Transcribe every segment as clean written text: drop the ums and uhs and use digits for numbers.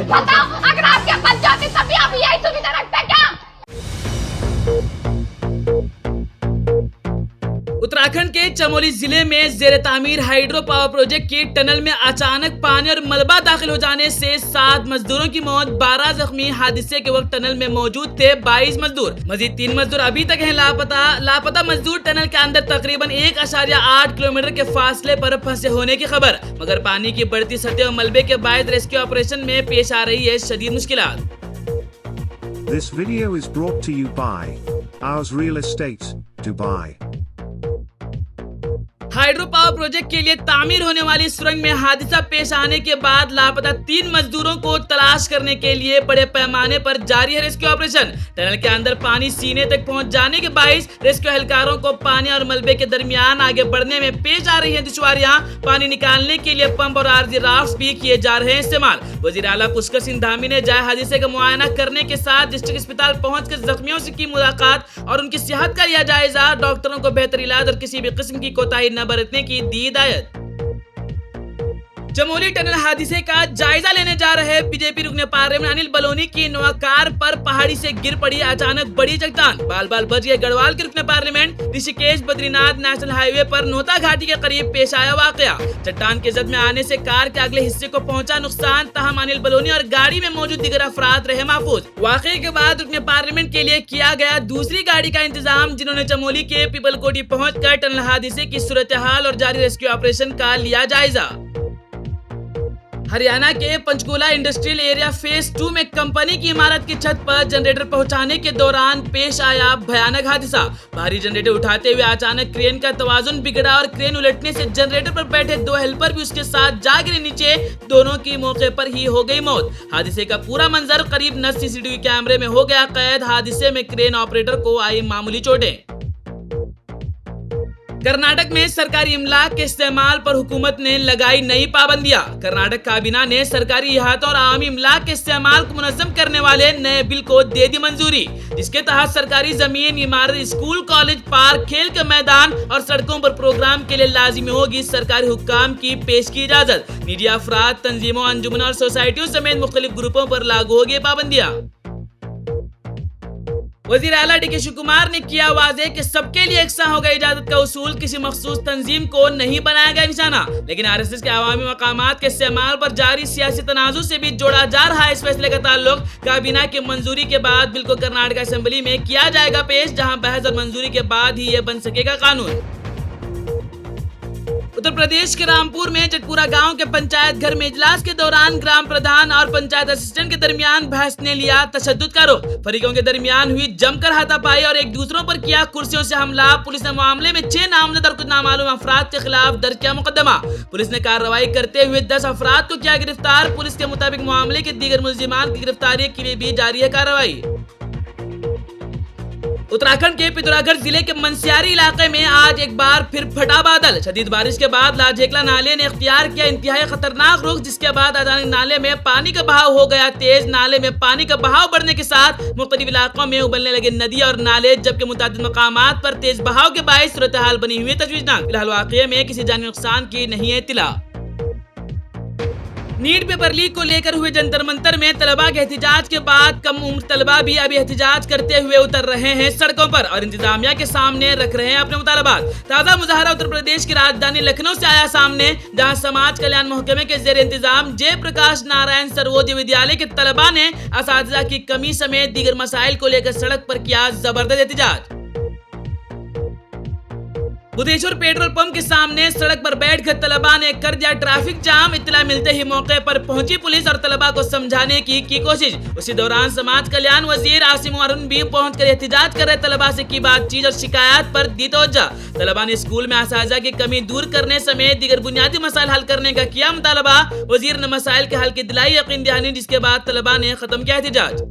बताओ, अगर आपके पास जाती तब भी आप यही सुविधा रखते क्या? उत्तराखंड के चमोली जिले में जेर तामीर हाइड्रो पावर प्रोजेक्ट की टनल में अचानक पानी और मलबा दाखिल हो जाने से 7 मजदूरों की मौत, 12 जख्मी। हादसे के वक्त टनल में मौजूद थे 22 मजदूर। मजीद 3 मजदूर अभी तक हैं लापता मजदूर टनल के अंदर तकरीबन 1.8 किलोमीटर के फासले पर फंसे होने की खबर, मगर पानी की बढ़ती सतह और मलबे के बाद रेस्क्यू ऑपरेशन में पेश आ रही है शदीद मुश्किलात। This video is brought to you by Ours Real Estate, Dubai. Hydro power project के लिए तामीर होने वाली सुरंग में हादसा पेश आने के बाद लापता 3 मजदूरों को तलाश करने के लिए बड़े पैमाने पर जारी है रेस्क्यू ऑपरेशन। टनल के अंदर पानी सीने तक पहुंच जाने के बाइस रेस्क्यू एहलकारों को पानी और मलबे के दरमियान आगे बढ़ने में पेश आ रही है दुश्वारियां। पानी निकालने के लिए पंप और आरजी राफ्ट भी किए जा रहे हैं इस्तेमाल। वजीर आला पुष्कर सिंह धामी ने जाए हादसे का मुआयना करने के साथ डिस्ट्रिक्ट अस्पताल पहुंचकर जख्मियों से की मुलाकात और उनकी सेहत का लिया जायजा। डॉक्टरों को बेहतर इलाज और किसी भी किस्म की कोताही न बरतने की दी हिदायत। चमोली टनल हादसे का जायजा लेने जा रहे बीजेपी रुकने पार्लियामेंट अनिल बलोनी की नोआ कार पर पहाड़ी से गिर पड़ी अचानक बड़ी चट्टान। बाल बाल बच गए गढ़वाल के रुकने parliament. Rishikesh Badrinath national highway पर नोहता घाटी के करीब पेश आया वाकया। चट्टान के जद में आने से कार के अगले हिस्से को पहुंचा नुकसान, तहम अनिल बलोनी और गाड़ी में मौजूद दीगर अफराद रहे महफूज। वाकये के बाद रुकने पार्लियामेंट के लिए किया गया दूसरी गाड़ी का इंतजाम, जिन्होंने चमोली के पीपलकोटी पहुंचकर टनल हादसे की सूरत हाल और जारी रेस्क्यू ऑपरेशन का लिया जायजा। हरियाणा के पंचकूला इंडस्ट्रियल एरिया फेज 2 में कंपनी की इमारत की छत पर जनरेटर पहुंचाने के दौरान पेश आया भयानक हादसा। भारी जनरेटर उठाते हुए अचानक क्रेन का तवाजुन बिगड़ा और क्रेन उलटने से जनरेटर पर बैठे 2 हेल्पर भी उसके साथ जा गिरे नीचे। दोनों की मौके पर ही हो गई मौत। हादसे का पूरा मंजर करीब 9 सीसीटीवी कैमरे में हो गया कैद। हादसे में क्रेन ऑपरेटर को आई मामूली चोटें। कर्नाटक में सरकारी इमलाक के इस्तेमाल पर हुकूमत ने लगाई नई पाबंदियां। कर्नाटक काबीना ने सरकारी इहातों और आवामी इमलाक के इस्तेमाल को मुनज़्ज़म करने वाले नए बिल को दे दी मंजूरी, जिसके तहत सरकारी जमीन, इमारत, स्कूल, कॉलेज, पार्क, खेल के मैदान और सड़कों पर प्रोग्राम के लिए लाजिमी होगी सरकारी हुक्काम की पेश की इजाजत। मीडिया अफराद, तंजीमों, अंजुमनों और सोसाइटियों समेत मुख्तलिफ ग्रुपों पर लागू होगी पाबंदियां। वजीर आला डी के शिव कुमार ने किया वाज़ेह कि सबके लिए यकसा होगा इजाजत का उसूल, किसी मखसूस तंजीम को नहीं बनाया गया निशाना। लेकिन आरएसएस के अवामी मकामात के इस्तेमाल पर जारी सियासी तनाजुर से भी जोड़ा जा रहा है। इस फैसले का ताल्लुक काबीना की मंजूरी के बाद बिल को कर्नाटक असेंबली में किया जाएगा पेश, जहां बहस और मंजूरी के बाद ही ये बन सकेगा कानून। उत्तर प्रदेश के रामपुर में चटपुरा गांव के पंचायत घर में इजलास के दौरान ग्राम प्रधान और पंचायत असिस्टेंट के दरमियान बहस ने लिया तशद्दुद का रुख। फरीकों के दरमियान हुई जमकर हाथापाई और एक दूसरों पर किया कुर्सियों से हमला। पुलिस ने मामले में 6 नामजद और कुछ नामालूम अफराद के खिलाफ दर्ज किया मुकदमा। पुलिस ने कार्रवाई करते हुए 10 अफराद को किया गिरफ्तार। पुलिस के मुताबिक मामले के दीगर मुलजिमान की गिरफ्तारी के लिए भी जारी है कार्रवाई। उत्तराखंड के पिथौरागढ़ जिले के मनस्यारी इलाके में आज एक बार फिर फटा बादल। शदीद बारिश के बाद लालझेकला नाले ने इख्तियार किया इंतहाई खतरनाक रुख, जिसके बाद अचानक नाले में पानी का बहाव हो गया तेज। नाले में पानी का बहाव बढ़ने के साथ मुख्तलिफ इलाकों में उबलने लगे नदी और नाले, जबकि मुतादिद मकामात पर तेज बहाव के बायस सूरत हाल बनी हुई तशवीशनाक। फिलहाल वाकये में किसी जानी नुकसान की नहीं है इत्तला। नीट पेपर लीक को लेकर हुए जंतर मंतर में तलबा के एहतिजाज के बाद कम उम्र तलबा भी अभी एहतिजाज करते हुए उतर रहे हैं सड़कों पर और इंतजामिया के सामने रख रहे हैं अपने मुतालबात। ताज़ा मुजाहरा उत्तर प्रदेश की राजधानी लखनऊ से आया सामने, जहां समाज कल्याण महकमे के जेर इंतजाम जयप्रकाश नारायण सर्वोदय विद्यालय के तलबा ने असातिज़ा की कमी समेत दीगर मसाइल को लेकर सड़क पर किया जबरदस्त एहतिजाज। बुधेश्वर पेट्रोल पंप के सामने सड़क पर बैठकर तलबा ने कर दिया ट्रैफिक जाम। इत्तला मिलते ही मौके पर पहुंची पुलिस और तलबा को समझाने की कोशिश। उसी दौरान समाज कल्याण वजीर आसिम अरुण भी पहुंचकर एहतिजाज कर रहे तलबा से की बातचीत और शिकायत पर दी तवज्जो। तलबा ने स्कूल में असातिज़ा की कमी दूर करने समेत दीगर बुनियादी मसाइल हल करने का किया मुतालबा। वजीर ने मसाइल के हल की दिलाई यकीन दहानी, जिसके बाद तलबा ने खत्म किया एहतिजाज।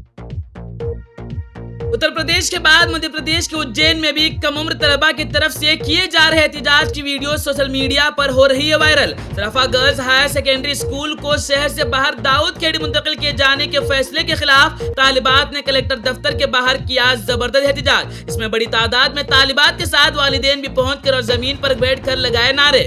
उत्तर प्रदेश के बाद मध्य प्रदेश के उज्जैन में भी कम उम्र तलबा की तरफ से किए जा रहे एहतिजाज की वीडियो सोशल मीडिया पर हो रही है वायरल। सराफा गर्ल्स हायर सेकेंडरी स्कूल को शहर से बाहर दाऊद खेड़ी मुंतकिल किए जाने के फैसले के खिलाफ तालिबात ने कलेक्टर दफ्तर के बाहर किया जबरदस्त एहतिजाज। इसमें बड़ी तादाद में तालिबात के साथ वालिदैन भी पहुंचकर और जमीन पर बैठकर लगाए नारे।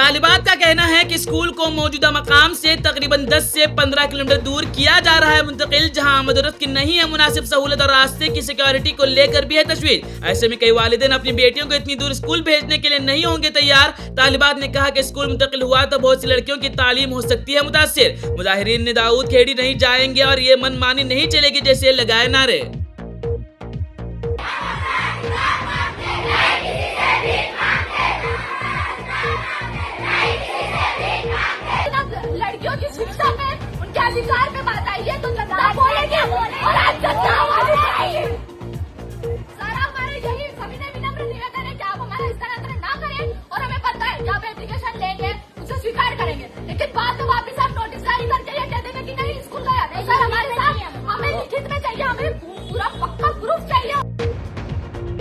तालिबात का कहना है कि स्कूल को मौजूदा मकाम से तकरीबन 10 से 15 किलोमीटर दूर किया जा रहा है मुंतकिल, जहां आमद और रफ्त की नहीं है मुनासिब सहूलत और रास्ते की सिक्योरिटी को लेकर भी है तशवीश। ऐसे में कई वालिदैन अपनी बेटियों को इतनी दूर स्कूल भेजने के लिए नहीं होंगे तैयार। तालिबात ने कहा कि स्कूल मुंतकिल हुआ तो बहुत सी लड़कियों की तालीम हो सकती है मुतासिर। मुजाहिरीन ने दाऊद खेड़ी नहीं जाएंगे और ये मनमानी नहीं चलेगी जैसे लगाए नारे। लड़कियों की शिक्षा में उनके अधिकार पे बात आई है तो जनता बोलेगी और आज जनता आवाज उठाएगी। सर हमारे यही सभी ने विनम्र निवेदन है कि आप हमारा स्थानांतरण ना करें और हमें पता है कि आप एप्लीकेशन लेंगे उसे स्वीकार करेंगे, लेकिन बाद में वापस आप नोटिस जारी करके ये कह देंगे कि नहीं स्कूल गया नहीं। सर हमारे साथ हमें लिखित में चाहिए, हमें पूरा पक्का प्रूफ चाहिए।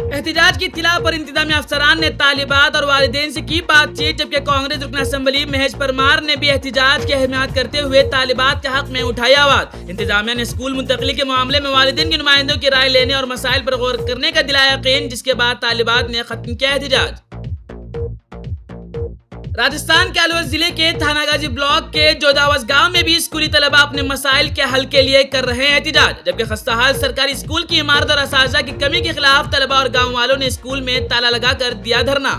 एहतिजाज की इत्तिला पर इंतजामी अफसरान ने तालिबात और वालिदैन से की बातचीत, जबकि कांग्रेस रुकन असेंबली महज परमार ने भी एहतिजाज की अहमियत करते हुए तालिबात के हक में उठाई आवाज। इंतजामिया ने स्कूल मुंतकली के मामले में वालिदैन के नुमाइंदों की राय लेने और मसाइल पर गौर करने का दिलाया यकीन, जिसके बाद तालिबात ने खत्म किया एहतिजाज। राजस्थान के अलवर जिले के थानागाजी ब्लॉक के जोदावस गांव में भी स्कूली तलबा अपने मसाइल के हल के लिए कर रहे हैं एहतिजाज, जबकि खस्ताहाल सरकारी स्कूल की इमारत और असातिज़ा की कमी के खिलाफ तलबा और गांव वालों ने स्कूल में ताला लगाकर दिया धरना।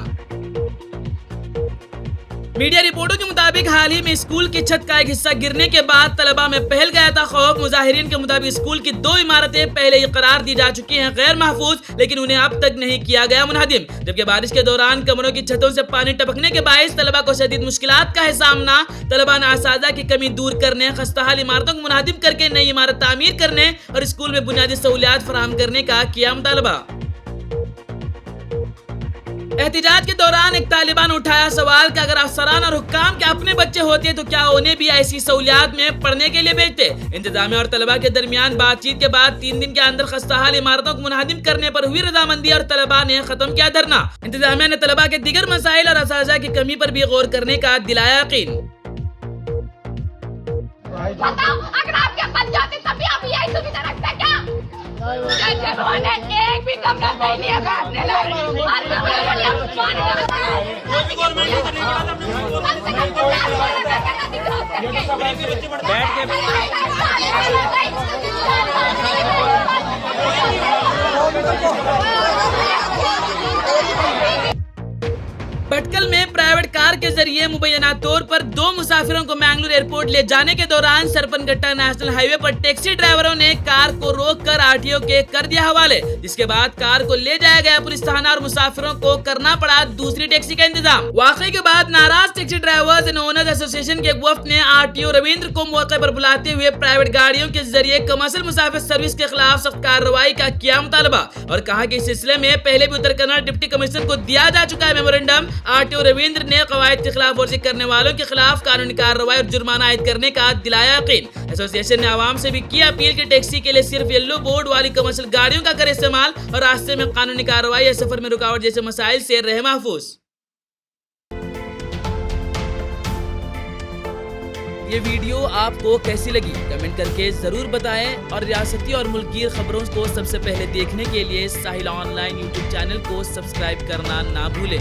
मीडिया रिपोर्टों के मुताबिक हाल ही में स्कूल की छत का एक हिस्सा गिरने के बाद तलबा में फैल गया था खौफ। मुजाहिरीन के मुताबिक स्कूल की 2 इमारतें पहले ही करार दी जा चुकी हैं गैर महफूज, लेकिन उन्हें अब तक नहीं किया गया मुनहदिम, जबकि बारिश के दौरान कमरों की छतों से पानी टपकने के बायस तलबा को शदीद मुश्किलात का है सामना। तलबा ने असातिज़ा की कमी दूर करने, खस्ताहाल इमारतों को मुनहदिम करके नई इमारत तामीर करने और स्कूल में बुनियादी सहूलियात फराहम करने का किया मुतालबा। एहतिजाज के दौरान एक तालिबान उठाया सवाल कि अगर अफसरान और हुक्काम के अपने बच्चे होते तो क्या उन्हें भी ऐसी सहूलियात में पढ़ने के लिए भेजते। इंतजामिया और तलबा के दरमियान बातचीत के बाद 3 दिन के अंदर खस्ताहाल इमारतों को मुनहदिम करने पर हुई रजामंदी और तलबा ने खत्म किया धरना। इंतजामिया ने तलबा के दीगर मसाइल और असातिज़ा की कमी पर भी गौर करने का दिलाया यकीन। बताओ अगर आपके बन जाते तब भी आप यही सुविधा रखते क्या? जिन्होंने एक भी कमरा नहीं लिया अपने भटकल में प्राइवेट कार के जरिए मुबैना तौर पर 2 मुसाफिरों को मैंगलोर एयरपोर्ट ले जाने के दौरान सरपनगट्टा नेशनल हाईवे पर टैक्सी ड्राइवरों ने कार को रोककर आरटीओ के कर दिया हवाले, जिसके बाद कार को ले जाया गया पुलिस थाना और मुसाफिरों को करना पड़ा दूसरी टैक्सी का इंतजाम। वाकई के बाद नाराज taxi drivers and owners association के एक वफ्द ने आरटीओ रविंद्र को मौके पर बुलाते हुए प्राइवेट गाड़ियों के जरिए कमर्शियल मुसाफिर सर्विस के खिलाफ सख्त कार्रवाई का किया मुतालबा और कहा कि इस सिलसिले में पहले भी उत्तर कन्नड़ डिप्टी कमिश्नर को दिया जा चुका है मेमोरेंडम। आरटीओ रविंद्र ने कवायद की खिलाफ वर्जी करने वालों के खिलाफ कानूनी कार्रवाई और जुर्माना आयद करने का दिलाया यकीन। एसोसिएशन ने आवाम से भी किया अपील कि टैक्सी के लिए सिर्फ येलो बोर्ड वाली कमर्शियल गाड़ियों का करे इस्तेमाल और रास्ते में कानूनी कार्रवाई या सफर में रुकावट जैसे मसाइल से रहे महफूज। ये वीडियो आपको कैसी लगी कमेंट करके जरूर बताएं और रियासती और मुल्की खबरों को सबसे पहले देखने के लिए साहिल ऑनलाइन यूट्यूब चैनल को सब्सक्राइब करना ना भूलें।